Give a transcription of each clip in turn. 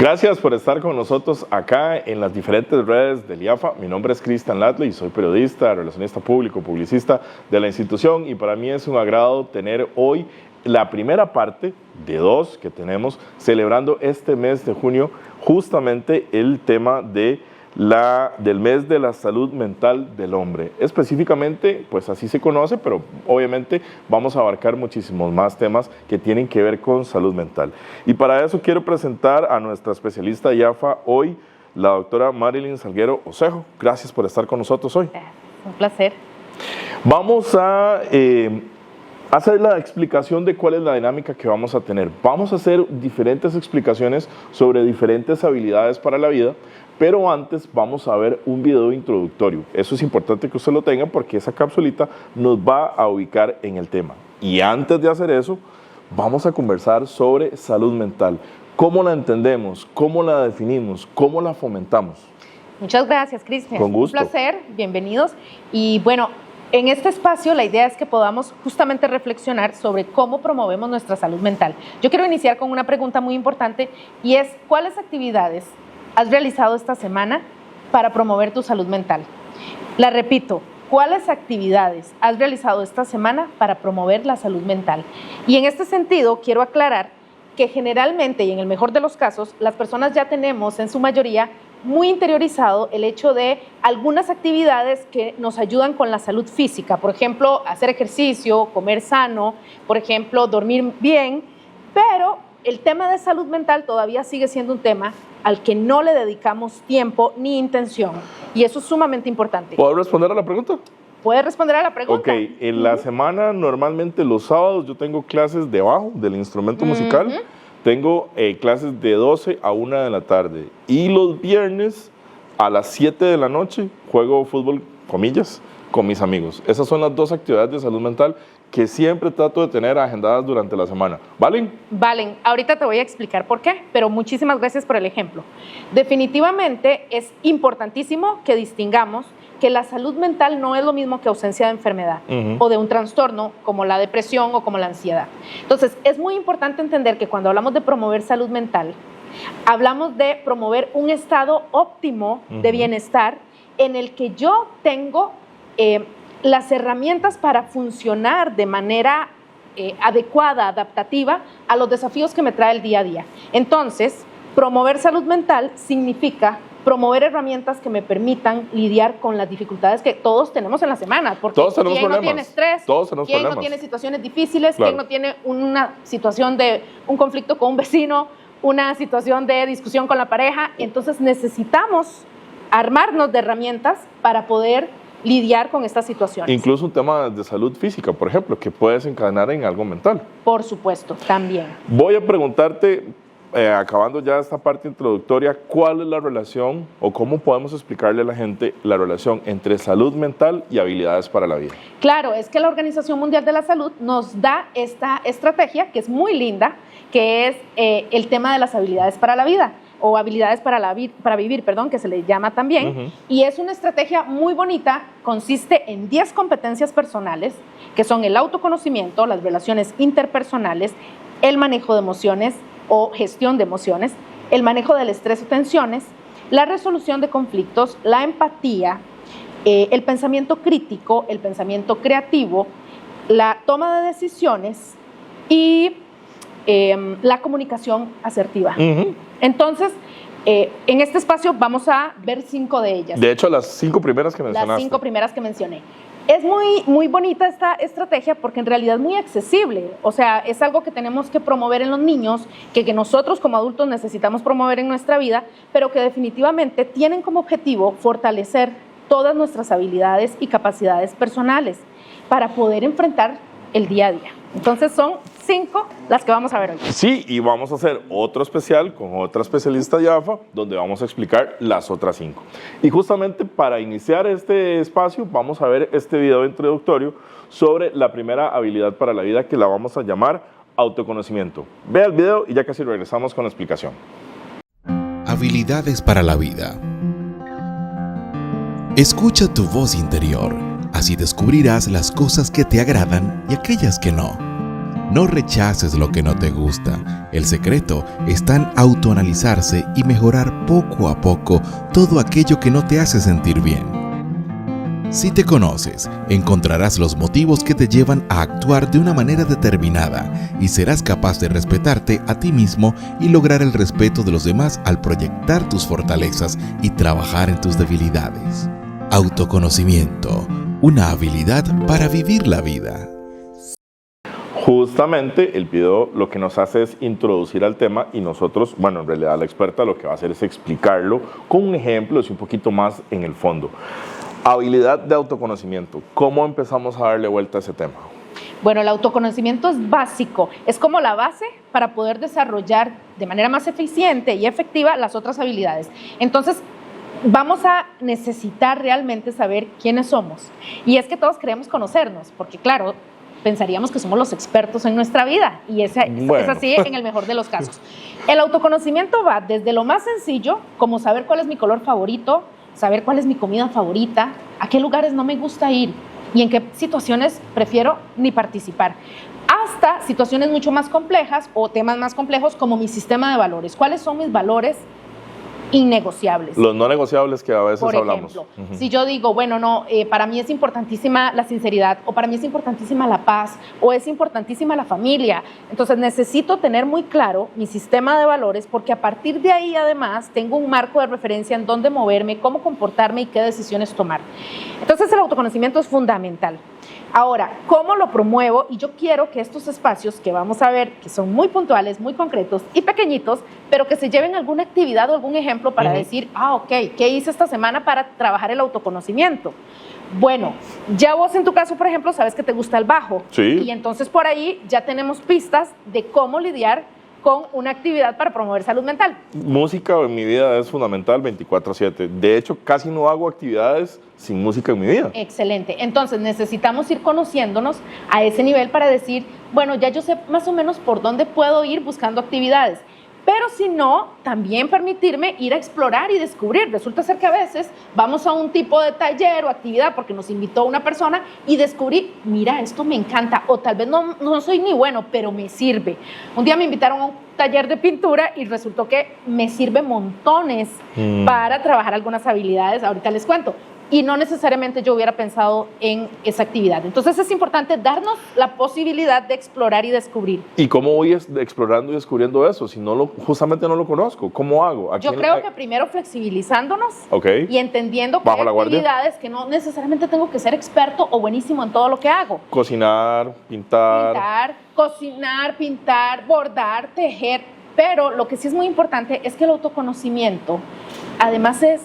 Gracias por estar con nosotros acá en las diferentes redes del IAFA. Mi nombre es Cristian Latley, soy periodista, relacionista público, publicista de la institución y para mí es un agrado tener hoy la primera parte de dos que tenemos celebrando este mes de junio justamente el tema del mes de la salud mental del hombre. Específicamente, pues así se conoce, pero obviamente vamos a abarcar muchísimos más temas que tienen que ver con salud mental. Y para eso quiero presentar a nuestra especialista IAFA hoy, la doctora Marilyn Salguero Osejo. Gracias por estar con nosotros hoy. Un placer. Vamos a hacer la explicación de cuál es la dinámica que vamos a tener. Vamos a hacer diferentes explicaciones sobre diferentes habilidades para la vida, pero antes vamos a ver un video introductorio. Eso es importante que usted lo tenga porque esa capsulita nos va a ubicar en el tema. Y antes de hacer eso, vamos a conversar sobre salud mental. ¿Cómo la entendemos? ¿Cómo la definimos? ¿Cómo la fomentamos? Muchas gracias, Cristian. Con gusto. Un placer, bienvenidos. Y bueno, en este espacio la idea es que podamos justamente reflexionar sobre cómo promovemos nuestra salud mental. Yo quiero iniciar con una pregunta muy importante y es, ¿cuáles actividades has realizado esta semana para promover tu salud mental? La repito, ¿cuáles actividades has realizado esta semana para promover la salud mental? Y en este sentido, quiero aclarar que generalmente, y en el mejor de los casos, las personas ya tenemos en su mayoría muy interiorizado el hecho de algunas actividades que nos ayudan con la salud física. Por ejemplo, hacer ejercicio, comer sano, por ejemplo, dormir bien, pero el tema de salud mental todavía sigue siendo un tema al que no le dedicamos tiempo ni intención. Y eso es sumamente importante. ¿Puedo responder a la pregunta? ¿Puedes responder a la pregunta? Ok, en la semana normalmente los sábados yo tengo clases de bajo del instrumento musical. Tengo clases de 12 a 1 de la tarde. Y los viernes a las 7 de la noche juego fútbol, comillas, con mis amigos. Esas son las dos actividades de salud mental que siempre trato de tener agendadas durante la semana. ¿Valen? Valen. Ahorita te voy a explicar por qué, pero muchísimas gracias por el ejemplo. Definitivamente es importantísimo que distingamos que la salud mental no es lo mismo que ausencia de enfermedad o de un trastorno como la depresión o como la ansiedad. Entonces, es muy importante entender que cuando hablamos de promover salud mental, hablamos de promover un estado óptimo de bienestar en el que yo tengo las herramientas para funcionar de manera adecuada, adaptativa a los desafíos que me trae el día a día. Entonces, promover salud mental significa promover herramientas que me permitan lidiar con las dificultades que todos tenemos en la semana. Porque todos tenemos ¿quién problemas? No tiene estrés? Todos tenemos ¿Quién problemas? No tiene situaciones difíciles? Claro. ¿Quién no tiene una situación de un conflicto con un vecino? Una situación de discusión con la pareja. Entonces necesitamos armarnos de herramientas para poder lidiar con estas situaciones. Incluso un tema de salud física, por ejemplo, que puede desencadenar en algo mental. Por supuesto, también. Voy a preguntarte, acabando ya esta parte introductoria, ¿cuál es la relación o cómo podemos explicarle a la gente la relación entre salud mental y habilidades para la vida? Claro, es que la Organización Mundial de la Salud nos da esta estrategia que es muy linda, que es el tema de las habilidades para la vida o habilidades para vivir, que se le llama también, y es una estrategia muy bonita, consiste en 10 competencias personales, que son el autoconocimiento, las relaciones interpersonales, el manejo de emociones o gestión de emociones, el manejo del estrés o tensiones, la resolución de conflictos, la empatía, el pensamiento crítico, el pensamiento creativo, la toma de decisiones y la comunicación asertiva. Entonces, en este espacio vamos a ver 5 de ellas. De hecho, las 5 primeras que mencionaste. Las 5 primeras que mencioné. Es muy bonita esta estrategia porque en realidad es muy accesible. O sea, es algo que tenemos que promover en los niños, que nosotros como adultos necesitamos promover en nuestra vida, pero que definitivamente tienen como objetivo fortalecer todas nuestras habilidades y capacidades personales para poder enfrentar el día a día. Entonces son 5 las que vamos a ver hoy. Sí, y vamos a hacer otro especial con otra especialista de AFA, donde vamos a explicar las otras 5. Y justamente para iniciar este espacio, vamos a ver este video introductorio sobre la primera habilidad para la vida, que la vamos a llamar autoconocimiento. Vea el video y ya casi regresamos con la explicación. Habilidades para la vida. Escucha tu voz interior, así descubrirás las cosas que te agradan y aquellas que no. No rechaces lo que no te gusta. El secreto está en autoanalizarse y mejorar poco a poco todo aquello que no te hace sentir bien. Si te conoces, encontrarás los motivos que te llevan a actuar de una manera determinada y serás capaz de respetarte a ti mismo y lograr el respeto de los demás al proyectar tus fortalezas y trabajar en tus debilidades. Autoconocimiento, una habilidad para vivir la vida. Justamente el video lo que nos hace es introducir al tema y nosotros, bueno, en realidad la experta lo que va a hacer es explicarlo con un ejemplo, es un poquito más en el fondo. Habilidad de autoconocimiento, ¿cómo empezamos a darle vuelta a ese tema? Bueno, el autoconocimiento es básico, es como la base para poder desarrollar de manera más eficiente y efectiva las otras habilidades. Entonces, vamos a necesitar realmente saber quiénes somos. Y es que todos queremos conocernos, porque claro, pensaríamos que somos los expertos en nuestra vida y es así en el mejor de los casos. El autoconocimiento va desde lo más sencillo, como saber cuál es mi color favorito, saber cuál es mi comida favorita, a qué lugares no me gusta ir y en qué situaciones prefiero ni participar, hasta situaciones mucho más complejas o temas más complejos como mi sistema de valores. ¿Cuáles son mis valores innegociables? Los no negociables que a veces hablamos. Por ejemplo, si yo digo, bueno, no, para mí es importantísima la sinceridad, o para mí es importantísima la paz, o es importantísima la familia, entonces necesito tener muy claro mi sistema de valores, porque a partir de ahí además tengo un marco de referencia en dónde moverme, cómo comportarme y qué decisiones tomar. Entonces el autoconocimiento es fundamental. Ahora, ¿cómo lo promuevo? Y yo quiero que estos espacios que vamos a ver, que son muy puntuales, muy concretos y pequeñitos, pero que se lleven alguna actividad o algún ejemplo para decir, ok, ¿qué hice esta semana para trabajar el autoconocimiento? Bueno, ya vos en tu caso, por ejemplo, sabes que te gusta el bajo. Sí. Y entonces por ahí ya tenemos pistas de cómo lidiar con una actividad para promover salud mental. Música en mi vida es fundamental 24/7. De hecho, casi no hago actividades sin música en mi vida. Excelente. Entonces necesitamos ir conociéndonos a ese nivel para decir, bueno, ya yo sé más o menos por dónde puedo ir buscando actividades. Pero si no, también permitirme ir a explorar y descubrir. Resulta ser que a veces vamos a un tipo de taller o actividad porque nos invitó una persona y descubrí, mira, esto me encanta, o tal vez no soy ni bueno, pero me sirve. Un día me invitaron a un taller de pintura y resultó que me sirve montones para trabajar algunas habilidades, ahorita les cuento. Y no necesariamente yo hubiera pensado en esa actividad. Entonces es importante darnos la posibilidad de explorar y descubrir. ¿Y cómo voy explorando y descubriendo eso? Si justamente no lo conozco, ¿cómo hago? Yo creo que primero flexibilizándonos y entendiendo que hay actividades que no necesariamente tengo que ser experto o buenísimo en todo lo que hago. Cocinar, pintar. Cocinar, pintar, bordar, tejer. Pero lo que sí es muy importante es que el autoconocimiento además es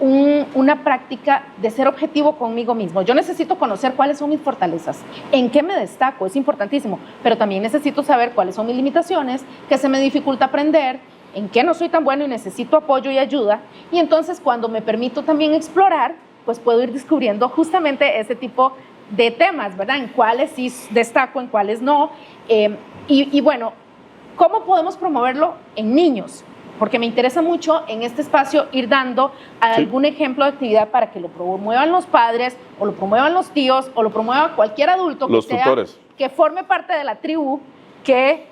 una práctica de ser objetivo conmigo mismo. Yo necesito conocer cuáles son mis fortalezas, en qué me destaco, es importantísimo, pero también necesito saber cuáles son mis limitaciones, qué se me dificulta aprender, en qué no soy tan bueno y necesito apoyo y ayuda. Y entonces cuando me permito también explorar, pues puedo ir descubriendo justamente ese tipo de temas, ¿verdad? En cuáles sí destaco, en cuáles no. Y bueno, ¿cómo podemos promoverlo en niños? Porque me interesa mucho en este espacio ir dando algún ejemplo de actividad para que lo promuevan los padres, o lo promuevan los tíos, o lo promueva cualquier adulto que forme parte de la tribu que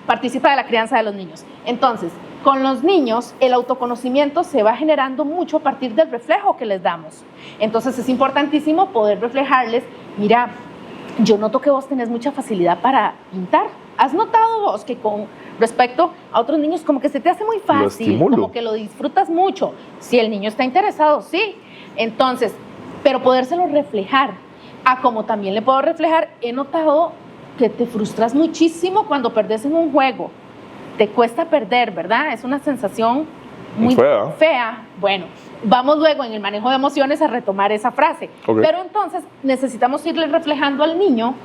participa de la crianza de los niños. Entonces, con los niños, el autoconocimiento se va generando mucho a partir del reflejo que les damos. Entonces, es importantísimo poder reflejarles, mira, yo noto que vos tenés mucha facilidad para pintar. ¿Has notado vos que con respecto a otros niños como que se te hace muy fácil, como que lo disfrutas mucho? Si el niño está interesado, sí. Entonces, pero podérselo reflejar. Como también le puedo reflejar, he notado que te frustras muchísimo cuando perdés en un juego. Te cuesta perder, ¿verdad? Es una sensación muy fea. Bueno, vamos luego en el manejo de emociones a retomar esa frase. Pero entonces necesitamos irle reflejando al niño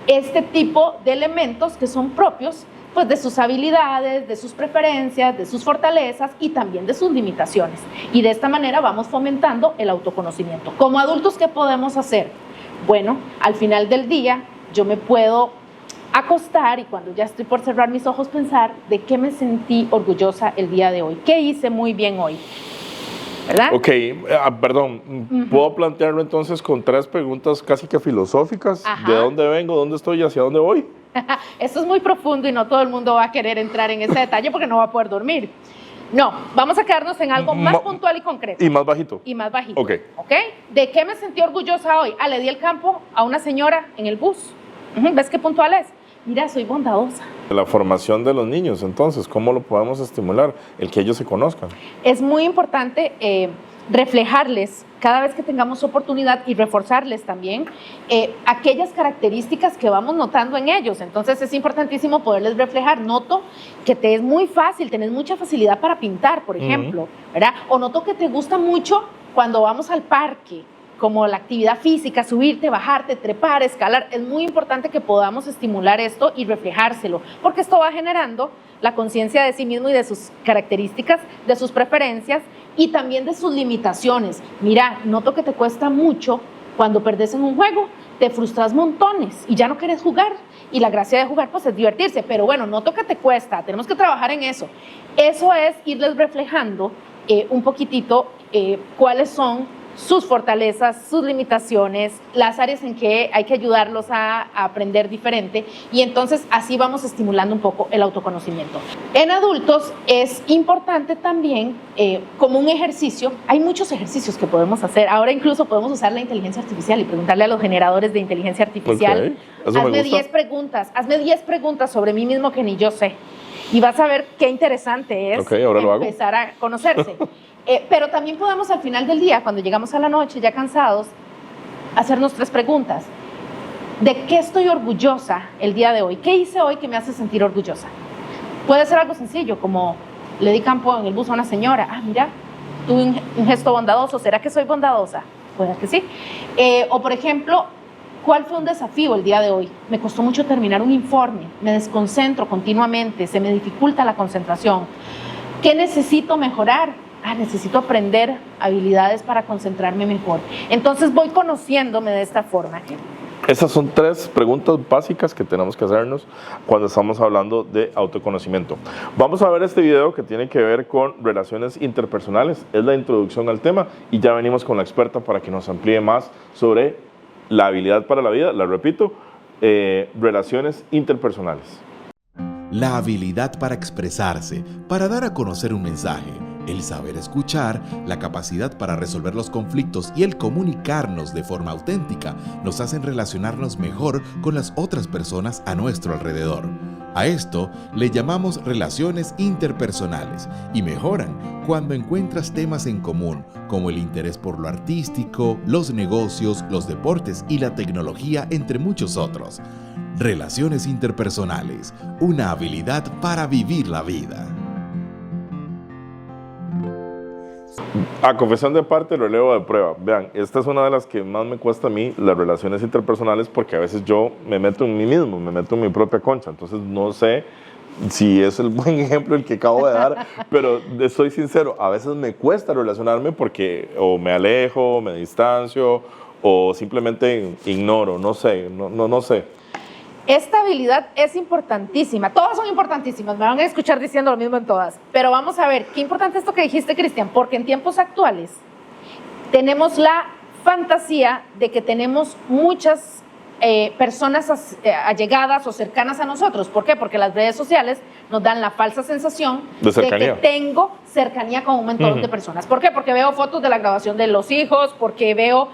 este tipo de elementos que son propios pues, de sus habilidades, de sus preferencias, de sus fortalezas y también de sus limitaciones. Y de esta manera vamos fomentando el autoconocimiento. Como adultos, ¿qué podemos hacer? Bueno, al final del día yo me puedo acostar y cuando ya estoy por cerrar mis ojos pensar de qué me sentí orgullosa el día de hoy, qué hice muy bien hoy. ¿verdad? Ok, perdón, ¿puedo plantearlo entonces con 3 preguntas casi que filosóficas? Ajá. ¿De dónde vengo, dónde estoy y hacia dónde voy? Esto es muy profundo y no todo el mundo va a querer entrar en ese detalle porque no va a poder dormir. No, vamos a quedarnos en algo más puntual y concreto. Y más bajito. Y más bajito. Ok. ¿Ok? ¿De qué me sentí orgullosa hoy? Le di el campo a una señora en el bus. ¿Ves qué puntual es? Mira, soy bondadosa. La formación de los niños, entonces, ¿cómo lo podemos estimular? El que ellos se conozcan. Es muy importante reflejarles cada vez que tengamos oportunidad y reforzarles también aquellas características que vamos notando en ellos. Entonces es importantísimo poderles reflejar. Noto que te es muy fácil, tenés mucha facilidad para pintar, por ejemplo, ¿verdad? O noto que te gusta mucho cuando vamos al parque, como la actividad física, subirte, bajarte, trepar, escalar. Es muy importante que podamos estimular esto y reflejárselo, porque esto va generando la conciencia de sí mismo y de sus características, de sus preferencias y también de sus limitaciones. Mira, noto que te cuesta mucho cuando perdés en un juego, te frustras montones y ya no querés jugar. Y la gracia de jugar pues es divertirse, pero bueno, noto que te cuesta, tenemos que trabajar en eso. Eso es irles reflejando un poquitito cuáles son sus fortalezas, sus limitaciones, las áreas en que hay que ayudarlos a aprender diferente, y entonces así vamos estimulando un poco el autoconocimiento. En adultos es importante también, como un ejercicio, hay muchos ejercicios que podemos hacer. Ahora incluso podemos usar la inteligencia artificial y preguntarle a los generadores de inteligencia artificial, hazme 10 preguntas sobre mí mismo que ni yo sé, y vas a ver qué interesante es empezar a conocerse. Pero también podemos al final del día, cuando llegamos a la noche ya cansados, hacernos 3 preguntas. ¿De qué estoy orgullosa el día de hoy? ¿Qué hice hoy que me hace sentir orgullosa? Puede ser algo sencillo, como le di campo en el bus a una señora. Mira, tuve un gesto bondadoso. ¿Será que soy bondadosa? Puede que sí. O por ejemplo, ¿cuál fue un desafío el día de hoy? Me costó mucho terminar un informe, me desconcentro continuamente, se me dificulta la concentración. ¿Qué necesito mejorar? Necesito aprender habilidades para concentrarme mejor. Entonces voy conociéndome de esta forma. Esas son 3 preguntas básicas que tenemos que hacernos cuando estamos hablando de autoconocimiento. Vamos a ver este video que tiene que ver con relaciones interpersonales. Es la introducción al tema y ya venimos con la experta para que nos amplíe más sobre la habilidad para la vida. La repito, relaciones interpersonales. La habilidad para expresarse, para dar a conocer un mensaje, el saber escuchar, la capacidad para resolver los conflictos y el comunicarnos de forma auténtica nos hacen relacionarnos mejor con las otras personas a nuestro alrededor. A esto le llamamos relaciones interpersonales y mejoran cuando encuentras temas en común como el interés por lo artístico, los negocios, los deportes y la tecnología, entre muchos otros. Relaciones interpersonales, una habilidad para vivir la vida. A confesión de parte, relevo de prueba. Vean, esta es una de las que más me cuesta a mí, las relaciones interpersonales, porque a veces yo me meto en mí mismo, me meto en mi propia concha. Entonces no sé si es el buen ejemplo el que acabo de dar, pero soy sincero, a veces me cuesta relacionarme porque o me alejo, me distancio, o simplemente ignoro, no sé. Esta habilidad es importantísima, todas son importantísimas, me van a escuchar diciendo lo mismo en todas, pero vamos a ver, qué importante esto que dijiste, Cristian, porque en tiempos actuales tenemos la fantasía de que tenemos muchas personas allegadas o cercanas a nosotros. ¿Por qué? Porque las redes sociales nos dan la falsa sensación de que tengo cercanía con un montón de personas. ¿Por qué? Porque veo fotos de la graduación de los hijos, porque veo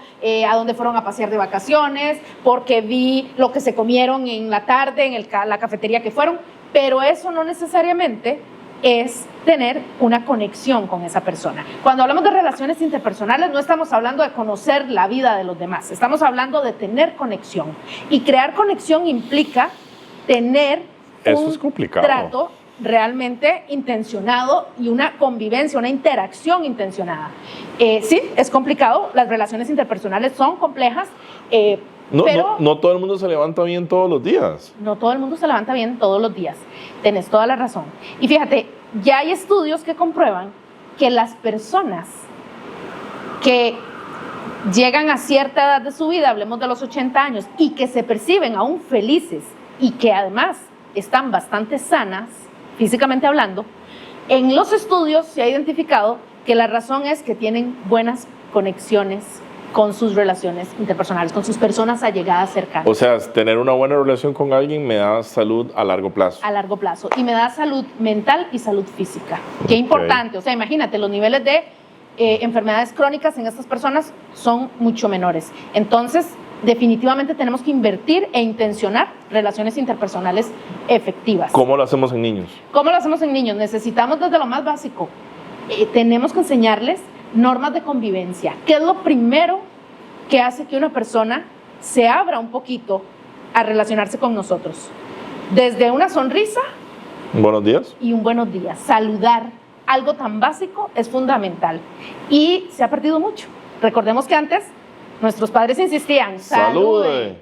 a dónde fueron a pasear de vacaciones, porque vi lo que se comieron en la tarde en la cafetería que fueron, pero eso no necesariamente es tener una conexión con esa persona. Cuando hablamos de relaciones interpersonales no estamos hablando de conocer la vida de los demás, estamos hablando de tener conexión, y crear conexión implica tener un trato realmente intencionado y una convivencia, una interacción intencionada. Sí, es complicado, las relaciones interpersonales son complejas, pero no todo el mundo se levanta bien todos los días. No todo el mundo se levanta bien todos los días. Tenés toda la razón. Y fíjate, ya hay estudios que comprueban que las personas que llegan a cierta edad de su vida, hablemos de los 80 años, y que se perciben aún felices y que además están bastante sanas, físicamente hablando, en los estudios se ha identificado que la razón es que tienen buenas conexiones con sus relaciones interpersonales, con sus personas allegadas cercanas. O sea, tener una buena relación con alguien me da salud a largo plazo. A largo plazo. Y me da salud mental y salud física. Qué importante. O sea, imagínate, los niveles de enfermedades crónicas en estas personas son mucho menores. Entonces, definitivamente tenemos que invertir e intencionar relaciones interpersonales efectivas. ¿Cómo lo hacemos en niños? ¿Cómo lo hacemos en niños? Necesitamos desde lo más básico. Tenemos que enseñarles normas de convivencia. ¿Qué es lo primero que hace que una persona se abra un poquito a relacionarse con nosotros? Desde una sonrisa. Buenos días. Y un buenos días. Saludar, algo tan básico, es fundamental. Y se ha perdido mucho. Recordemos que antes nuestros padres insistían, salude.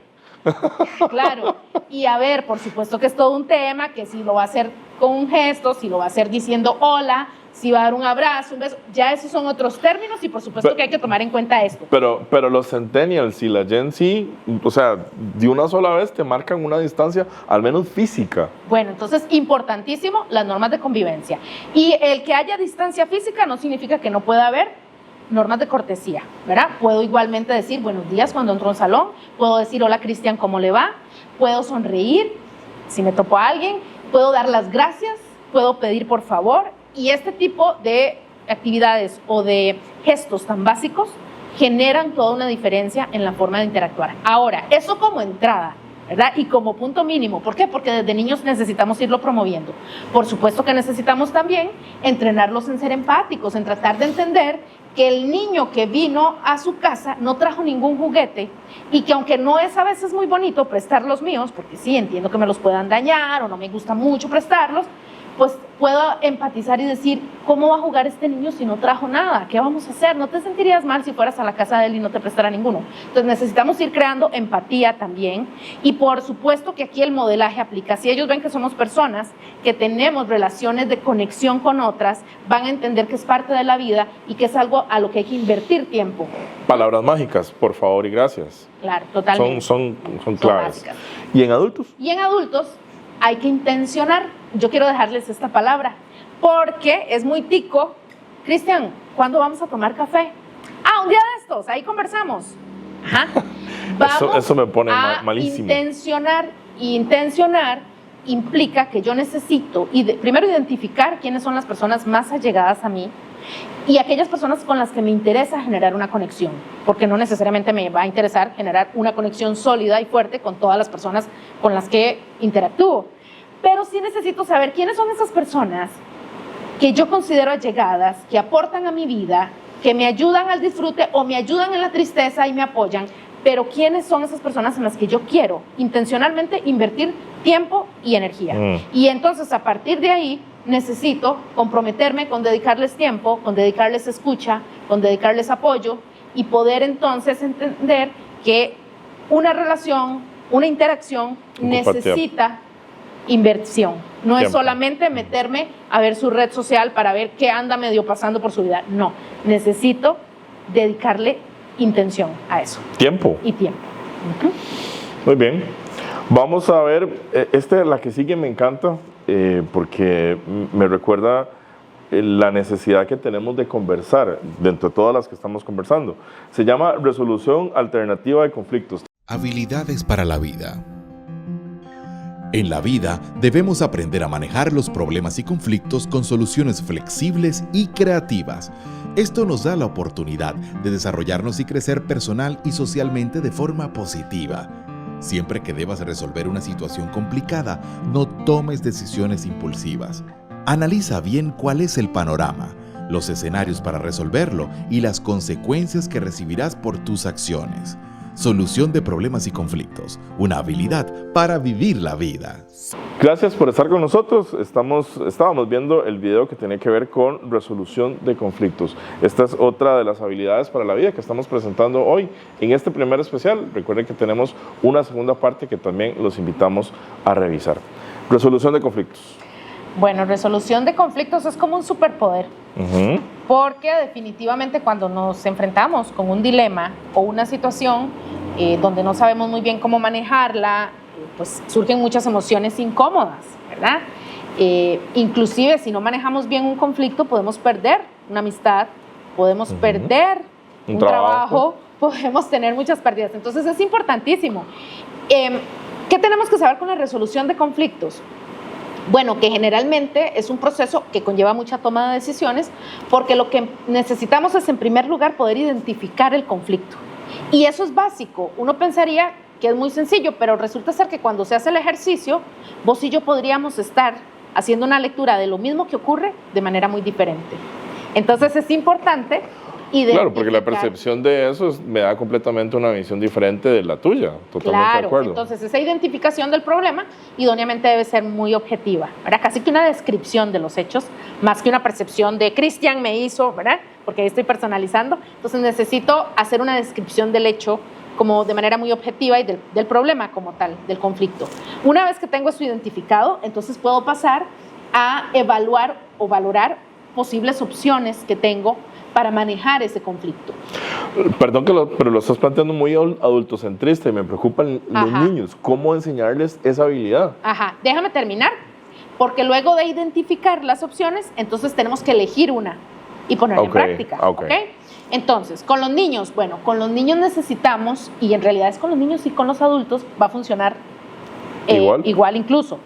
Claro. Y a ver, por supuesto que es todo un tema, que si lo va a hacer con un gesto, si lo va a hacer diciendo hola, si va a dar un abrazo, un beso, ya esos son otros términos y por supuesto que hay que tomar en cuenta esto. Pero los Centennials y la Gen Z, o sea, de una sola vez te marcan una distancia, al menos física. Bueno, entonces, importantísimo, las normas de convivencia. Y el que haya distancia física no significa que no pueda haber normas de cortesía, ¿verdad? Puedo igualmente decir buenos días cuando entro a un salón, puedo decir hola Cristian, ¿cómo le va? Puedo sonreír si me topo a alguien, puedo dar las gracias, puedo pedir por favor. Y este tipo de actividades o de gestos tan básicos generan toda una diferencia en la forma de interactuar. Ahora, eso como entrada, ¿verdad? Y como punto mínimo. ¿Por qué? Porque desde niños necesitamos irlo promoviendo. Por supuesto que necesitamos también entrenarlos en ser empáticos, en tratar de entender que el niño que vino a su casa no trajo ningún juguete y que aunque no es a veces muy bonito prestar los míos, porque sí, entiendo que me los puedan dañar o no me gusta mucho prestarlos, pues puedo empatizar y decir, ¿cómo va a jugar este niño si no trajo nada? ¿Qué vamos a hacer? No te sentirías mal si fueras a la casa de él y no te prestara ninguno. Entonces necesitamos ir creando empatía también y por supuesto que aquí el modelaje aplica. Si ellos ven que somos personas, que tenemos relaciones de conexión con otras, van a entender que es parte de la vida y que es algo a lo que hay que invertir tiempo. Palabras mágicas, por favor y gracias. Claro, totalmente. Son claves. Básicas. ¿Y en adultos? Y en adultos hay que intencionar. Yo quiero dejarles esta palabra, porque es muy tico. Cristian, ¿cuándo vamos a tomar café? Ah, un día de estos, ahí conversamos. Ajá. Eso me pone malísimo. Intencionar, y intencionar implica que yo necesito primero identificar quiénes son las personas más allegadas a mí y aquellas personas con las que me interesa generar una conexión, porque no necesariamente me va a interesar generar una conexión sólida y fuerte con todas las personas con las que interactúo. Pero sí necesito saber quiénes son esas personas que yo considero allegadas, que aportan a mi vida, que me ayudan al disfrute o me ayudan en la tristeza y me apoyan, pero quiénes son esas personas en las que yo quiero intencionalmente invertir tiempo y energía. Y entonces a partir de ahí necesito comprometerme con dedicarles tiempo, con dedicarles escucha, con dedicarles apoyo y poder entonces entender que una relación, una interacción necesita inversión. No es solamente meterme a ver su red social para ver qué anda medio pasando por su vida. No, necesito dedicarle intención a eso. Tiempo. Y tiempo. Muy bien. Vamos a ver, la que sigue me encanta porque me recuerda la necesidad que tenemos de conversar dentro de todas las que estamos conversando. Se llama resolución alternativa de conflictos. Habilidades para la vida. En la vida debemos aprender a manejar los problemas y conflictos con soluciones flexibles y creativas. Esto nos da la oportunidad de desarrollarnos y crecer personal y socialmente de forma positiva. Siempre que debas resolver una situación complicada, no tomes decisiones impulsivas. Analiza bien cuál es el panorama, los escenarios para resolverlo y las consecuencias que recibirás por tus acciones. Solución de problemas y conflictos, una habilidad para vivir la vida. Gracias por estar con nosotros. Estábamos viendo el video que tiene que ver con resolución de conflictos. Esta es otra de las habilidades para la vida que estamos presentando hoy en este primer especial. Recuerden que tenemos una segunda parte que también los invitamos a revisar. Resolución de conflictos. Bueno, resolución de conflictos es como un superpoder. Porque definitivamente cuando nos enfrentamos con un dilema o una situación donde no sabemos muy bien cómo manejarla, pues surgen muchas emociones incómodas, ¿verdad? Inclusive si no manejamos bien un conflicto podemos perder una amistad, podemos perder un trabajo, podemos tener muchas pérdidas. Entonces es importantísimo. ¿Qué tenemos que saber con la resolución de conflictos? Bueno, que generalmente es un proceso que conlleva mucha toma de decisiones, porque lo que necesitamos es, en primer lugar, poder identificar el conflicto. Y eso es básico. Uno pensaría que es muy sencillo, pero resulta ser que cuando se hace el ejercicio, vos y yo podríamos estar haciendo una lectura de lo mismo que ocurre de manera muy diferente. Entonces es importante identificar. Claro, porque la percepción de eso me da completamente una visión diferente de la tuya. Totalmente de acuerdo. Entonces esa identificación del problema idóneamente debe ser muy objetiva, ¿verdad? Casi que una descripción de los hechos, más que una percepción de Cristian me hizo, ¿verdad? Porque ahí estoy personalizando. Entonces necesito hacer una descripción del hecho como de manera muy objetiva y del problema como tal, del conflicto. Una vez que tengo eso identificado, entonces puedo pasar a evaluar o valorar posibles opciones que tengo para manejar ese conflicto. Perdón, pero lo estás planteando muy adultocentrista y me preocupan los niños. ¿Cómo enseñarles esa habilidad? Déjame terminar, porque luego de identificar las opciones, entonces tenemos que elegir una y ponerla en práctica. Entonces, con los niños, bueno, con los niños necesitamos, y en realidad es con los niños y con los adultos, va a funcionar igual incluso.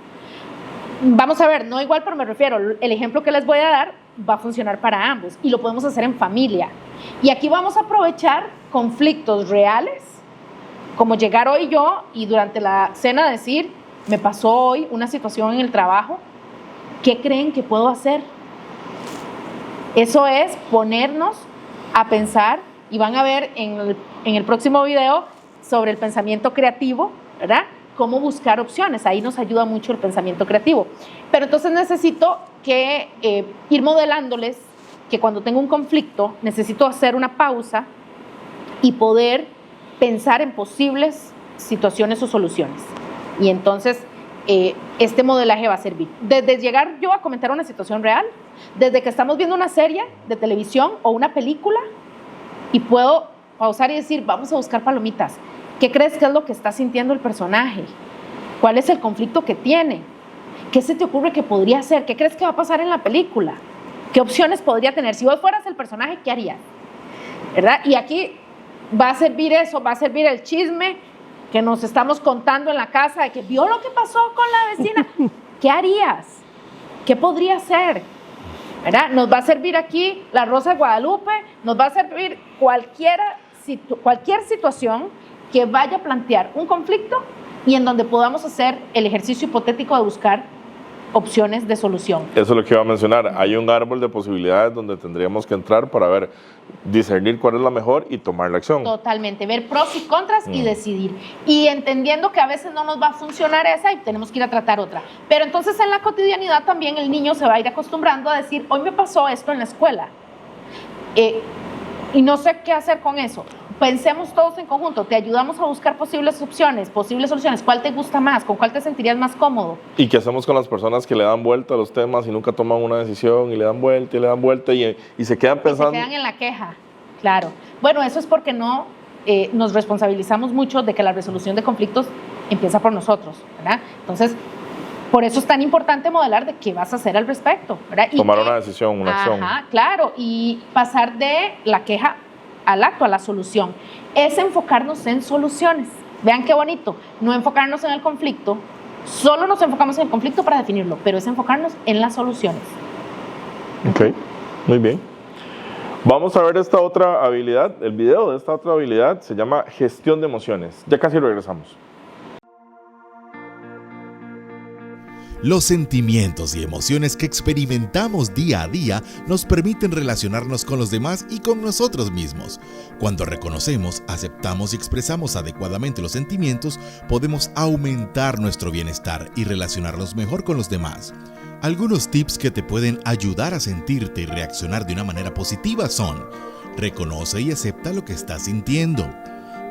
Vamos a ver, no igual, pero me refiero, el ejemplo que les voy a dar va a funcionar para ambos y lo podemos hacer en familia. Y aquí vamos a aprovechar conflictos reales, como llegar hoy yo y durante la cena decir, me pasó hoy una situación en el trabajo, ¿qué creen que puedo hacer? Eso es ponernos a pensar, y van a ver en el próximo video sobre el pensamiento creativo, ¿verdad? Cómo buscar opciones, ahí nos ayuda mucho el pensamiento creativo. Pero entonces necesito que ir modelándoles que cuando tengo un conflicto necesito hacer una pausa y poder pensar en posibles situaciones o soluciones. Y entonces este modelaje va a servir. Desde llegar yo a comentar una situación real, desde que estamos viendo una serie de televisión o una película y puedo pausar y decir, vamos a buscar palomitas. ¿Qué crees que es lo que está sintiendo el personaje? ¿Cuál es el conflicto que tiene? ¿Qué se te ocurre que podría hacer? ¿Qué crees que va a pasar en la película? ¿Qué opciones podría tener? Si vos fueras el personaje, ¿qué harías? ¿Verdad? Y aquí va a servir eso, va a servir el chisme que nos estamos contando en la casa, de que vio lo que pasó con la vecina. ¿Qué harías? ¿Qué podría hacer? ¿Verdad? Nos va a servir aquí la Rosa de Guadalupe, nos va a servir cualquier situación que vaya a plantear un conflicto y en donde podamos hacer el ejercicio hipotético de buscar opciones de solución. Eso es lo que iba a mencionar. Hay un árbol de posibilidades donde tendríamos que entrar para discernir cuál es la mejor y tomar la acción. Totalmente, ver pros y contras y decidir. Y entendiendo que a veces no nos va a funcionar esa y tenemos que ir a tratar otra. Pero entonces en la cotidianidad también el niño se va a ir acostumbrando a decir, hoy me pasó esto en la escuela. Y no sé qué hacer con eso. Pensemos todos en conjunto, te ayudamos a buscar posibles opciones, posibles soluciones. ¿Cuál te gusta más? ¿Con cuál te sentirías más cómodo? ¿Y qué hacemos con las personas que le dan vuelta a los temas y nunca toman una decisión y le dan vuelta y le dan vuelta y se quedan pensando? Se quedan en la queja, claro. Bueno, eso es porque no nos responsabilizamos mucho de que la resolución de conflictos empieza por nosotros, ¿verdad? Entonces, por eso es tan importante modelar de qué vas a hacer al respecto, ¿verdad? Tomar una decisión, una acción. Claro, y pasar de la queja al acto, a la solución. Es enfocarnos en soluciones. Vean qué bonito, no enfocarnos en el conflicto, solo nos enfocamos en el conflicto para definirlo, pero es enfocarnos en las soluciones. Ok, muy bien. Vamos a ver esta otra habilidad, el video de esta otra habilidad se llama gestión de emociones. Ya casi regresamos. Los sentimientos y emociones que experimentamos día a día nos permiten relacionarnos con los demás y con nosotros mismos. Cuando reconocemos, aceptamos y expresamos adecuadamente los sentimientos, podemos aumentar nuestro bienestar y relacionarnos mejor con los demás. Algunos tips que te pueden ayudar a sentirte y reaccionar de una manera positiva son: reconoce y acepta lo que estás sintiendo.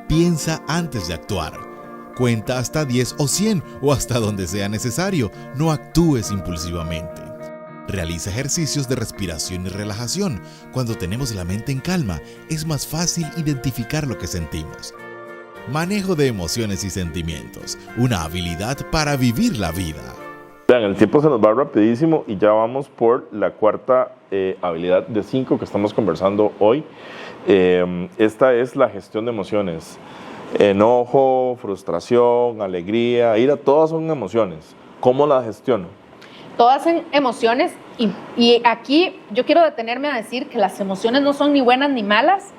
Piensa antes de actuar. Cuenta hasta 10 o 100 o hasta donde sea necesario. No actúes impulsivamente. Realiza ejercicios de respiración y relajación. Cuando tenemos la mente en calma, es más fácil identificar lo que sentimos. Manejo de emociones y sentimientos. Una habilidad para vivir la vida. Vean, el tiempo se nos va rapidísimo y ya vamos por la cuarta habilidad de 5 que estamos conversando hoy. Esta es la gestión de emociones. Enojo, frustración, alegría, ira, todas son emociones. ¿Cómo las gestiono? Todas son emociones y aquí yo quiero detenerme a decir que las emociones no son ni buenas ni malas,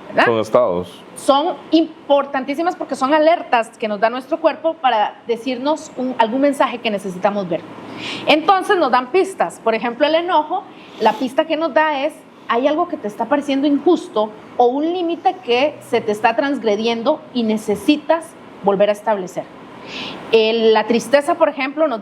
¿verdad? Son estados. Son importantísimas porque son alertas que nos da nuestro cuerpo para decirnos algún mensaje que necesitamos ver. Entonces nos dan pistas. Por ejemplo, el enojo, la pista que nos da es: hay algo que te está pareciendo injusto o un límite que se te está transgrediendo y necesitas volver a establecer. La tristeza, por ejemplo, nos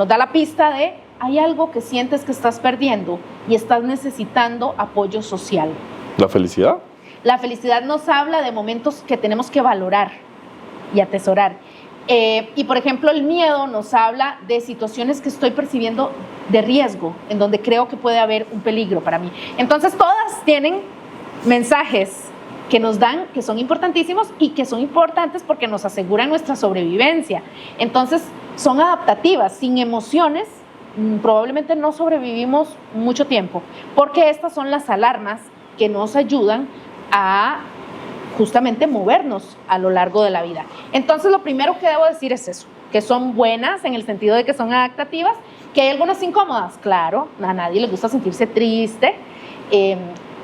da la pista de: hay algo que sientes que estás perdiendo y estás necesitando apoyo social. ¿La felicidad? La felicidad nos habla de momentos que tenemos que valorar y atesorar. Y por ejemplo, el miedo nos habla de situaciones que estoy percibiendo de riesgo, en donde creo que puede haber un peligro para mí. Entonces, todas tienen mensajes que nos dan, que son importantísimos y que son importantes porque nos aseguran nuestra sobrevivencia. Entonces, son adaptativas. Sin emociones, probablemente no sobrevivimos mucho tiempo, porque estas son las alarmas que nos ayudan a justamente movernos a lo largo de la vida. Entonces, lo primero que debo decir es eso, que son buenas en el sentido de que son adaptativas, que hay algunas incómodas, claro, a nadie le gusta sentirse triste.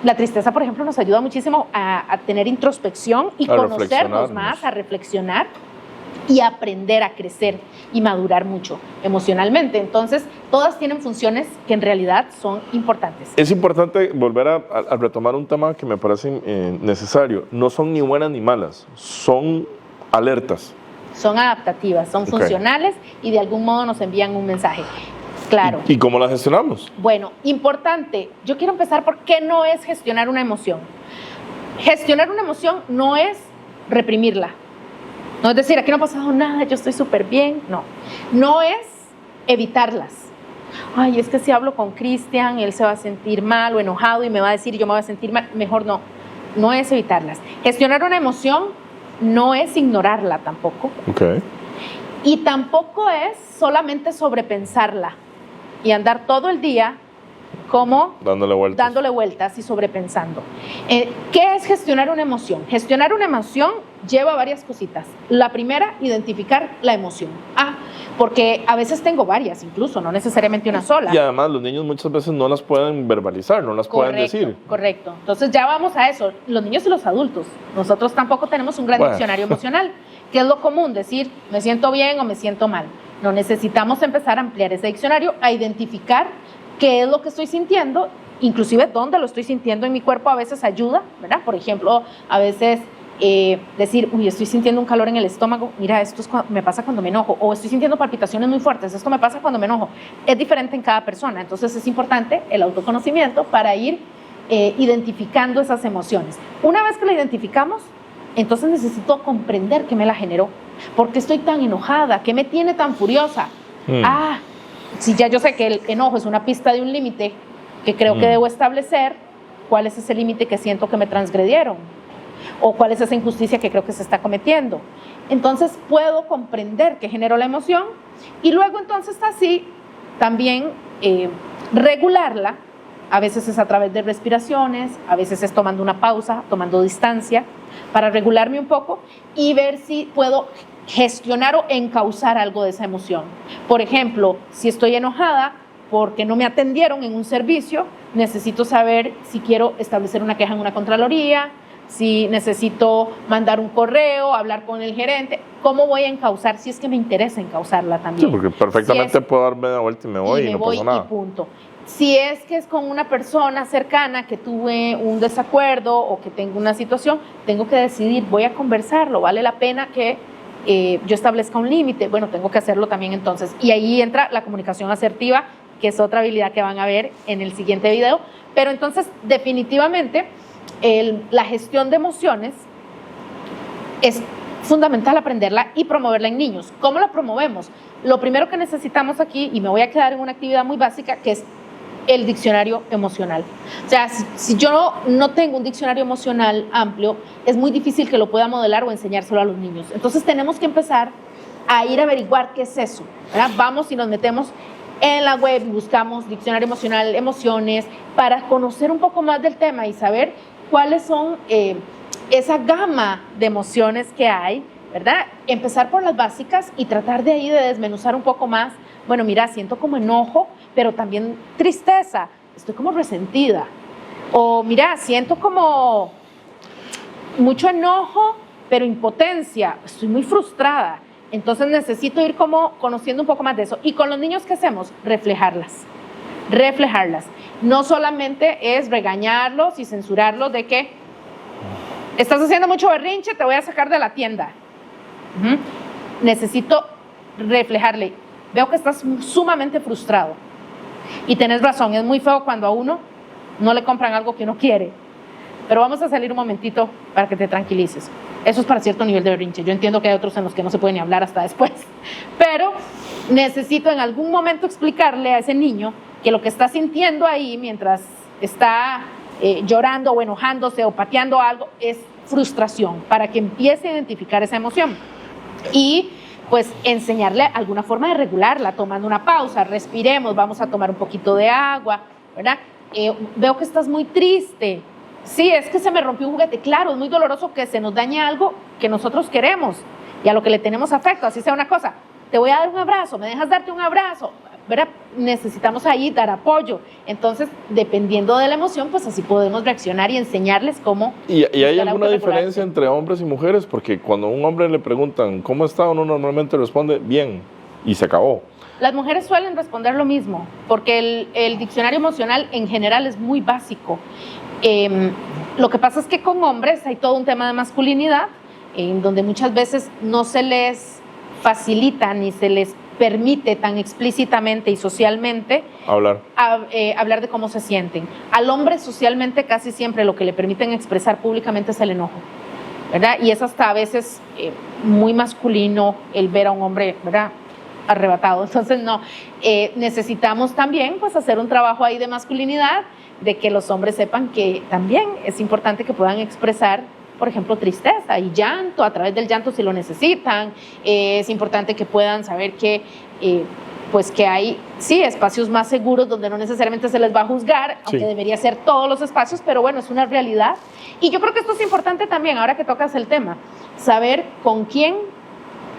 La tristeza, por ejemplo, nos ayuda muchísimo a tener introspección y conocernos más, a reflexionar y aprender a crecer y madurar mucho emocionalmente. Entonces, todas tienen funciones que en realidad son importantes. Es importante volver a retomar un tema que me parece necesario. No son ni buenas ni malas, son alertas. Son adaptativas, son funcionales y de algún modo nos envían un mensaje. Claro. ¿Y cómo las gestionamos? Bueno, importante. Yo quiero empezar por qué no es gestionar una emoción. Gestionar una emoción no es reprimirla. No es decir, aquí no ha pasado nada, yo estoy súper bien. No es evitarlas. Ay, es que si hablo con Cristian, él se va a sentir mal o enojado y me va a decir, yo me voy a sentir mal. Mejor no es evitarlas. Gestionar una emoción no es ignorarla tampoco. Okay. Y tampoco es solamente sobrepensarla y andar todo el día como dándole vueltas y sobrepensando. ¿Qué es gestionar una emoción? Gestionar una emoción lleva varias cositas. La primera, identificar la emoción. Porque a veces tengo varias, incluso, no necesariamente una sola. Y además los niños muchas veces no las pueden verbalizar, no las pueden decir. Correcto. Entonces ya vamos a eso. Los niños y los adultos. Nosotros tampoco tenemos un gran diccionario emocional. ¿Qué es lo común? Decir, me siento bien o me siento mal. No, necesitamos empezar a ampliar ese diccionario, a identificar qué es lo que estoy sintiendo, inclusive dónde lo estoy sintiendo en mi cuerpo. A veces ayuda, ¿verdad? Por ejemplo, a veces decir, uy, estoy sintiendo un calor en el estómago, mira, esto me pasa cuando me enojo, o estoy sintiendo palpitaciones muy fuertes, esto me pasa cuando me enojo. Es diferente en cada persona, entonces es importante el autoconocimiento para ir identificando esas emociones. Una vez que la identificamos, entonces necesito comprender qué me la generó, por qué estoy tan enojada, qué me tiene tan furiosa. Si ya yo sé que el enojo es una pista de un límite que creo que debo establecer, ¿cuál es ese límite que siento que me transgredieron? ¿O cuál es esa injusticia que creo que se está cometiendo? Entonces puedo comprender qué generó la emoción y luego entonces así también regularla. A veces es a través de respiraciones, a veces es tomando una pausa, tomando distancia para regularme un poco y ver si puedo gestionar o encauzar algo de esa emoción. Por ejemplo, si estoy enojada porque no me atendieron en un servicio, necesito saber si quiero establecer una queja en una contraloría, si necesito mandar un correo, hablar con el gerente, ¿cómo voy a encauzar? Si es que me interesa encauzarla también. Sí, porque perfectamente puedo darme la vuelta y me voy y no pasa nada. Y punto. Si es que es con una persona cercana que tuve un desacuerdo o que tengo una situación, tengo que decidir, voy a conversarlo, ¿vale la pena que yo establezca un límite? Bueno, tengo que hacerlo también entonces. Y ahí entra la comunicación asertiva, que es otra habilidad que van a ver en el siguiente video. Pero entonces, definitivamente, la gestión de emociones es fundamental aprenderla y promoverla en niños. ¿Cómo la promovemos? Lo primero que necesitamos aquí, y me voy a quedar en una actividad muy básica, que es el diccionario emocional. O sea, si yo no tengo un diccionario emocional amplio, es muy difícil que lo pueda modelar o enseñárselo a los niños. Entonces tenemos que empezar a ir a averiguar qué es eso, ¿verdad? Vamos y nos metemos en la web y buscamos diccionario emocional, emociones, para conocer un poco más del tema y saber cuáles son esa gama de emociones que hay, ¿verdad? Empezar por las básicas y tratar de ahí de desmenuzar un poco más. Bueno, mira, siento como enojo, pero también tristeza, estoy como resentida. O mira, siento como mucho enojo, pero impotencia, estoy muy frustrada. Entonces necesito ir como conociendo un poco más de eso. Y con los niños, ¿qué hacemos? Reflejarlas. No solamente es regañarlos y censurarlos de que estás haciendo mucho berrinche, te voy a sacar de la tienda. Necesito reflejarle. Veo que estás sumamente frustrado. Y tenés razón, es muy feo cuando a uno no le compran algo que uno quiere. Pero vamos a salir un momentito para que te tranquilices. Eso es para cierto nivel de berrinche. Yo entiendo que hay otros en los que no se puede ni hablar hasta después. Pero necesito en algún momento explicarle a ese niño que lo que está sintiendo ahí mientras está llorando o enojándose o pateando algo es frustración, para que empiece a identificar esa emoción. Y pues enseñarle alguna forma de regularla, tomando una pausa, respiremos, vamos a tomar un poquito de agua, ¿verdad? Veo que estás muy triste. Sí, es que se me rompió un juguete. Claro, es muy doloroso que se nos dañe algo que nosotros queremos y a lo que le tenemos afecto, así sea una cosa. Te voy a dar un abrazo, ¿me dejas darte un abrazo? ¿Verdad? Necesitamos ahí dar apoyo. Entonces, dependiendo de la emoción, pues así podemos reaccionar y enseñarles cómo. ¿Y hay alguna diferencia entre hombres y mujeres? Porque cuando a un hombre le preguntan ¿cómo está? Uno normalmente responde bien y se acabó. Las mujeres suelen responder lo mismo, porque el diccionario emocional en general es muy básico. Lo que pasa es que con hombres hay todo un tema de masculinidad, en donde muchas veces no se les facilita ni se les permite tan explícitamente y socialmente hablar de cómo se sienten. Al hombre socialmente casi siempre lo que le permiten expresar públicamente es el enojo, ¿verdad? Y es hasta a veces muy masculino el ver a un hombre, ¿verdad?, arrebatado. Entonces no, necesitamos también pues hacer un trabajo ahí de masculinidad, de que los hombres sepan que también es importante que puedan expresar, por ejemplo, tristeza y llanto, a través del llanto si lo necesitan. Es importante que puedan saber que pues que hay, sí, espacios más seguros donde no necesariamente se les va a juzgar, aunque debería ser todos los espacios, pero bueno, es una realidad. Y yo creo que esto es importante también, ahora que tocas el tema, saber con quién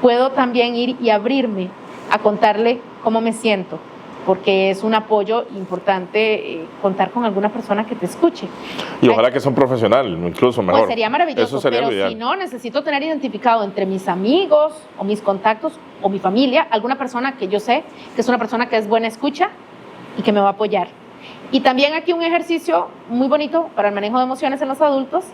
puedo también ir y abrirme a contarle cómo me siento, porque es un apoyo importante contar con alguna persona que te escuche. Y ojalá que sea un profesional, incluso mejor. Pues sería maravilloso, eso sería pero ideal. Si no, necesito tener identificado entre mis amigos o mis contactos o mi familia alguna persona que yo sé que es una persona que es buena escucha y que me va a apoyar. Y también aquí un ejercicio muy bonito para el manejo de emociones en los adultos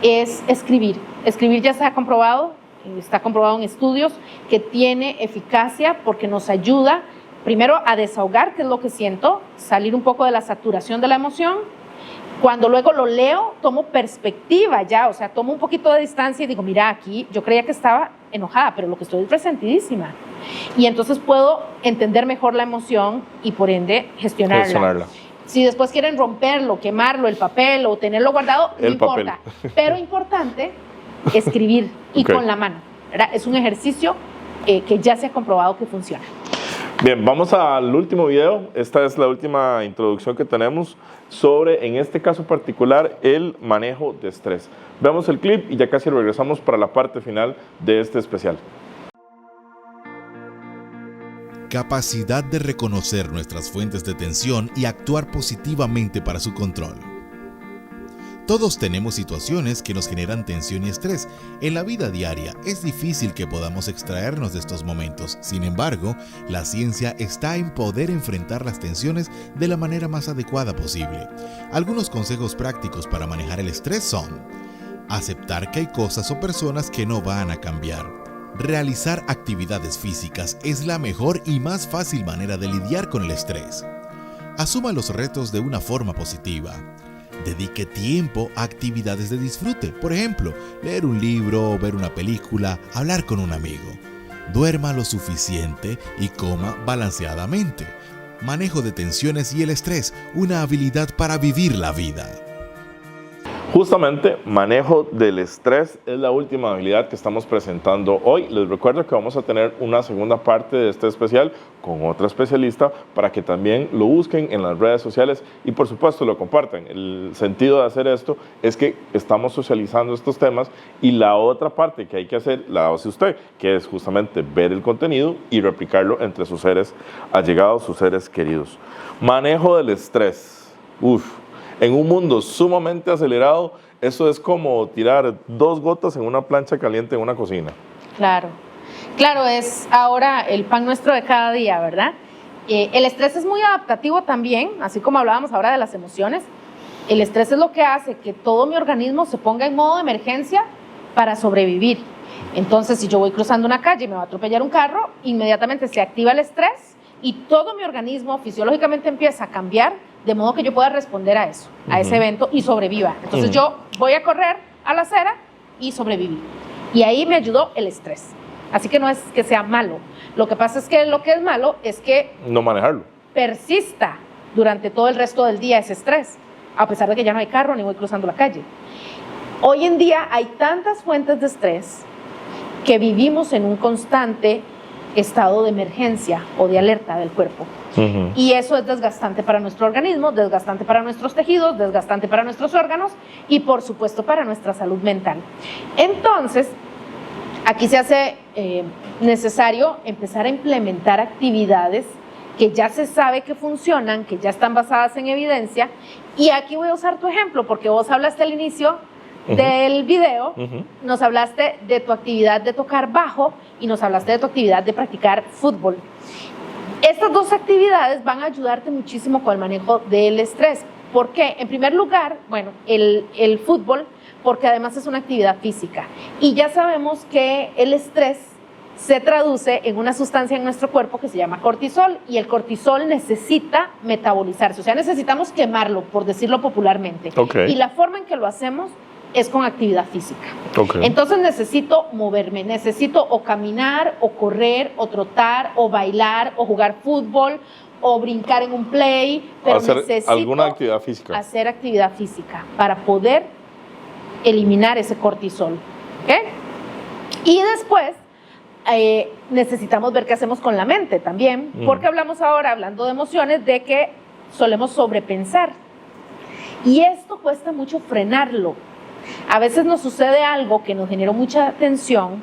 es escribir. Escribir ya se ha comprobado, está comprobado en estudios que tiene eficacia porque nos ayuda primero a desahogar qué es lo que siento, salir un poco de la saturación de la emoción. Cuando luego lo leo, tomo perspectiva ya, o sea, tomo un poquito de distancia y digo, mira, aquí yo creía que estaba enojada, pero lo que estoy es resentidísima. Y entonces puedo entender mejor la emoción y por ende gestionarla. Si después quieren romperlo, quemarlo, el papel o tenerlo guardado, no importa. Pero importante escribir y con la mano, ¿verdad? Es un ejercicio que ya se ha comprobado que funciona. Bien, vamos al último video. Esta es la última introducción que tenemos sobre, en este caso particular, el manejo de estrés. Veamos el clip y ya casi regresamos para la parte final de este especial. Capacidad de reconocer nuestras fuentes de tensión y actuar positivamente para su control. Todos tenemos situaciones que nos generan tensión y estrés. En la vida diaria es difícil que podamos extraernos de estos momentos. Sin embargo, la ciencia está en poder enfrentar las tensiones de la manera más adecuada posible. Algunos consejos prácticos para manejar el estrés son: aceptar que hay cosas o personas que no van a cambiar. Realizar actividades físicas es la mejor y más fácil manera de lidiar con el estrés. Asuma los retos de una forma positiva. Dedique tiempo a actividades de disfrute, por ejemplo, leer un libro, ver una película, hablar con un amigo. Duerma lo suficiente y coma balanceadamente. Manejo de tensiones y el estrés, una habilidad para vivir la vida. Justamente, manejo del estrés es la última habilidad que estamos presentando hoy. Les recuerdo que vamos a tener una segunda parte de este especial con otra especialista para que también lo busquen en las redes sociales y por supuesto lo compartan. El sentido de hacer esto es que estamos socializando estos temas y la otra parte que hay que hacer la hace usted, que es justamente ver el contenido y replicarlo entre sus seres allegados, sus seres queridos. Manejo del estrés. En un mundo sumamente acelerado, eso es como tirar 2 gotas en una plancha caliente en una cocina. Claro, claro, es ahora el pan nuestro de cada día, ¿verdad? El estrés es muy adaptativo también, así como hablábamos ahora de las emociones. El estrés es lo que hace que todo mi organismo se ponga en modo de emergencia para sobrevivir. Entonces, si yo voy cruzando una calle y me va a atropellar un carro, inmediatamente se activa el estrés y todo mi organismo fisiológicamente empieza a cambiar, de modo que yo pueda responder a eso, a ese evento y sobreviva. Entonces yo voy a correr a la acera y sobreviví. Y ahí me ayudó el estrés. Así que no es que sea malo. Lo que pasa es que lo que es malo es que no manejarlo. Persista durante todo el resto del día ese estrés, a pesar de que ya no hay carro ni voy cruzando la calle. Hoy en día hay tantas fuentes de estrés que vivimos en un constante estado de emergencia o de alerta del cuerpo. Y eso es desgastante para nuestro organismo, desgastante para nuestros tejidos, desgastante para nuestros órganos y por supuesto para nuestra salud mental. Entonces, aquí se hace necesario empezar a implementar actividades que ya se sabe que funcionan, que ya están basadas en evidencia, y aquí voy a usar tu ejemplo porque vos hablaste al inicio del video, nos hablaste de tu actividad de tocar bajo y nos hablaste de tu actividad de practicar fútbol. Estas 2 actividades van a ayudarte muchísimo con el manejo del estrés. ¿Por qué? En primer lugar, bueno, el fútbol, porque además es una actividad física. Y ya sabemos que el estrés se traduce en una sustancia en nuestro cuerpo que se llama cortisol, y el cortisol necesita metabolizarse, o sea, necesitamos quemarlo, por decirlo popularmente. Y la forma en que lo hacemos es con actividad física. Entonces necesito moverme, necesito o caminar, o correr, o trotar, o bailar, o jugar fútbol, o brincar en un play, pero necesito alguna actividad física. Hacer actividad física para poder eliminar ese cortisol. Y después necesitamos ver qué hacemos con la mente también, porque hablamos ahora, hablando de emociones, de que solemos sobrepensar. Y esto cuesta mucho frenarlo. A veces nos sucede algo que nos generó mucha tensión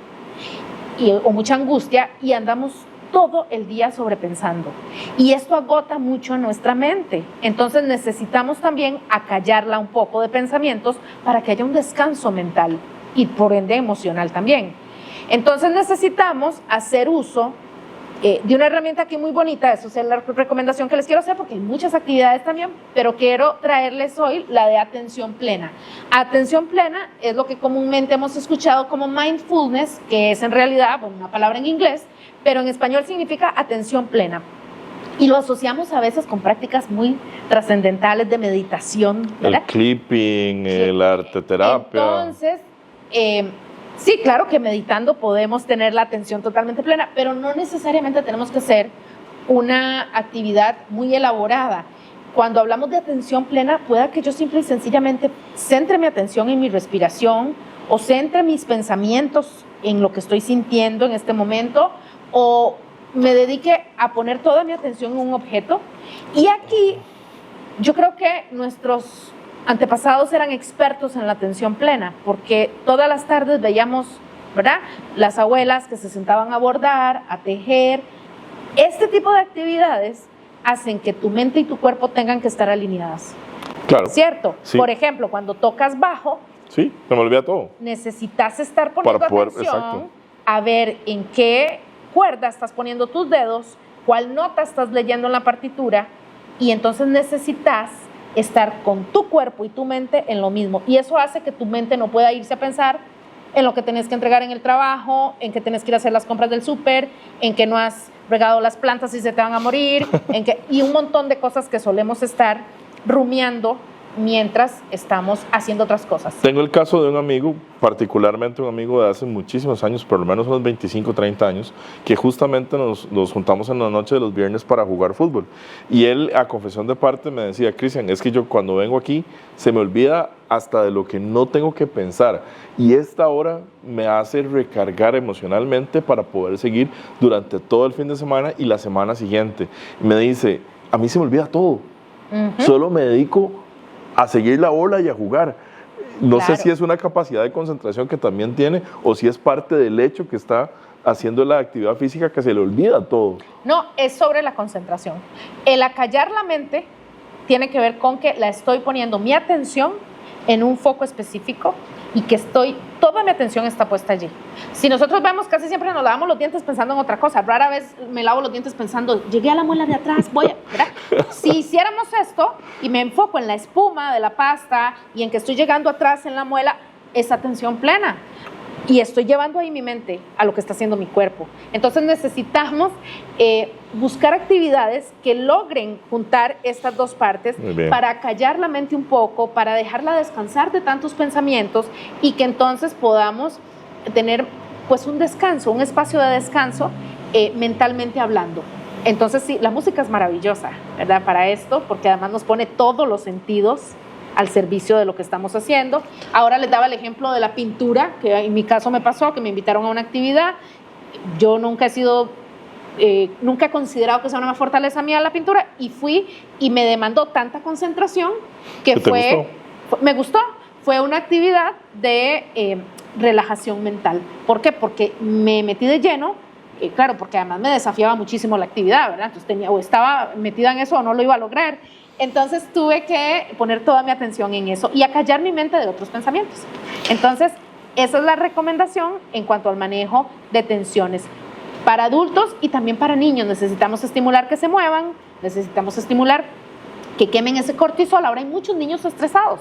o mucha angustia y andamos todo el día sobrepensando. Y esto agota mucho a nuestra mente. Entonces necesitamos también acallarla un poco de pensamientos para que haya un descanso mental y por ende emocional también. Entonces necesitamos hacer uso de una herramienta aquí muy bonita. Eso es la recomendación que les quiero hacer porque hay muchas actividades también, pero quiero traerles hoy la de atención plena. Atención plena es lo que comúnmente hemos escuchado como mindfulness, que es en realidad una palabra en inglés, pero en español significa atención plena. Y lo asociamos a veces con prácticas muy trascendentales de meditación, ¿verdad? El clipping, la arteterapia. Entonces, sí, claro que meditando podemos tener la atención totalmente plena, pero no necesariamente tenemos que hacer una actividad muy elaborada. Cuando hablamos de atención plena, pueda que yo simple y sencillamente centre mi atención en mi respiración o centre mis pensamientos en lo que estoy sintiendo en este momento, o me dedique a poner toda mi atención en un objeto. Y aquí yo creo que nuestros antepasados eran expertos en la atención plena, porque todas las tardes veíamos, ¿verdad?, las abuelas que se sentaban a bordar, a tejer. Este tipo de actividades hacen que tu mente y tu cuerpo tengan que estar alineadas. Claro. ¿Cierto? Sí. Por ejemplo, cuando tocas bajo, sí, se me olvida todo. Necesitas estar poniendo atención, exacto, a ver en qué cuerda estás poniendo tus dedos, cuál nota estás leyendo en la partitura, y entonces necesitas estar con tu cuerpo y tu mente en lo mismo. Y eso hace que tu mente no pueda irse a pensar en lo que tenés que entregar en el trabajo, en que tenés que ir a hacer las compras del súper, en que no has regado las plantas y se te van a morir, y un montón de cosas que solemos estar rumiando mientras estamos haciendo otras cosas. Tengo el caso de un amigo, particularmente un amigo de hace muchísimos años, por lo menos unos 25, 30 años, que justamente nos juntamos en la noche de los viernes para jugar fútbol. Y él, a confesión de parte, me decía: Cristian, es que yo cuando vengo aquí se me olvida hasta de lo que no tengo que pensar. Y esta hora me hace recargar emocionalmente para poder seguir durante todo el fin de semana y la semana siguiente. Me dice, a mí se me olvida todo. Solo me dedico a seguir la ola y a jugar. No sé si es una capacidad de concentración que también tiene o si es parte del hecho que está haciendo la actividad física que se le olvida todo. No, es sobre la concentración. El acallar la mente tiene que ver con que la estoy poniendo mi atención en un foco específico y que toda mi atención está puesta allí. Si nosotros vemos, casi siempre nos lavamos los dientes pensando en otra cosa. Rara vez me lavo los dientes pensando, llegué a la muela de atrás, ¿verdad? Si hiciéramos esto y me enfoco en la espuma de la pasta y en que estoy llegando atrás en la muela, es atención plena. Y estoy llevando ahí mi mente a lo que está haciendo mi cuerpo. Entonces necesitamos buscar actividades que logren juntar estas dos partes para callar la mente un poco, para dejarla descansar de tantos pensamientos y que entonces podamos tener pues un descanso, un espacio de descanso mentalmente hablando. Entonces sí, la música es maravillosa, ¿verdad? Para esto, porque además nos pone todos los sentidos al servicio de lo que estamos haciendo. Ahora les daba el ejemplo de la pintura, que en mi caso me pasó, que me invitaron a una actividad. Yo nunca he considerado que sea una fortaleza mía la pintura, y fui y me demandó tanta concentración que me gustó. Fue una actividad de relajación mental. ¿Por qué? Porque me metí de lleno, claro, porque además me desafiaba muchísimo la actividad, ¿verdad? Entonces estaba metida en eso o no lo iba a lograr. Entonces tuve que poner toda mi atención en eso y acallar mi mente de otros pensamientos. Entonces, esa es la recomendación en cuanto al manejo de tensiones. Para adultos y también para niños necesitamos estimular que se muevan, necesitamos estimular que quemen ese cortisol. Ahora hay muchos niños estresados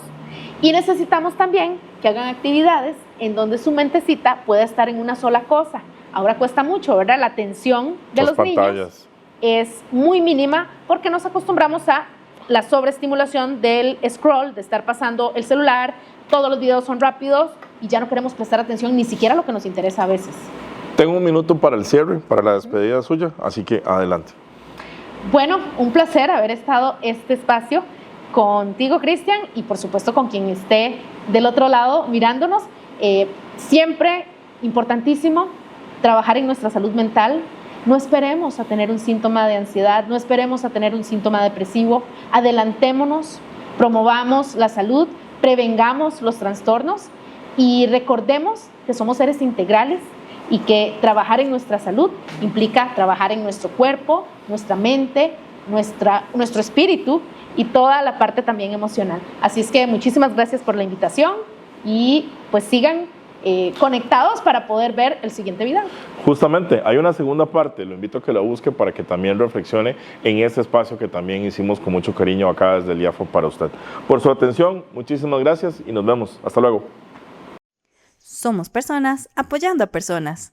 y necesitamos también que hagan actividades en donde su mentecita pueda estar en una sola cosa. Ahora cuesta mucho, ¿verdad? La atención de los niños es muy mínima porque nos acostumbramos a la sobreestimulación del scroll, de estar pasando el celular, todos los videos son rápidos y ya no queremos prestar atención ni siquiera a lo que nos interesa a veces. Tengo un minuto para el cierre, para la despedida suya, así que adelante. Bueno, un placer haber estado este espacio contigo, Cristian, y por supuesto con quien esté del otro lado mirándonos. Siempre importantísimo trabajar en nuestra salud mental. No esperemos a tener un síntoma de ansiedad, no esperemos a tener un síntoma depresivo. Adelantémonos, promovamos la salud, prevengamos los trastornos y recordemos que somos seres integrales y que trabajar en nuestra salud implica trabajar en nuestro cuerpo, nuestra mente, nuestro espíritu y toda la parte también emocional. Así es que muchísimas gracias por la invitación y pues sigan conectados para poder ver el siguiente video. Justamente, hay una segunda parte, lo invito a que la busque para que también reflexione en este espacio que también hicimos con mucho cariño acá desde el IAFO para usted. Por su atención, muchísimas gracias y nos vemos. Hasta luego. Somos personas apoyando a personas.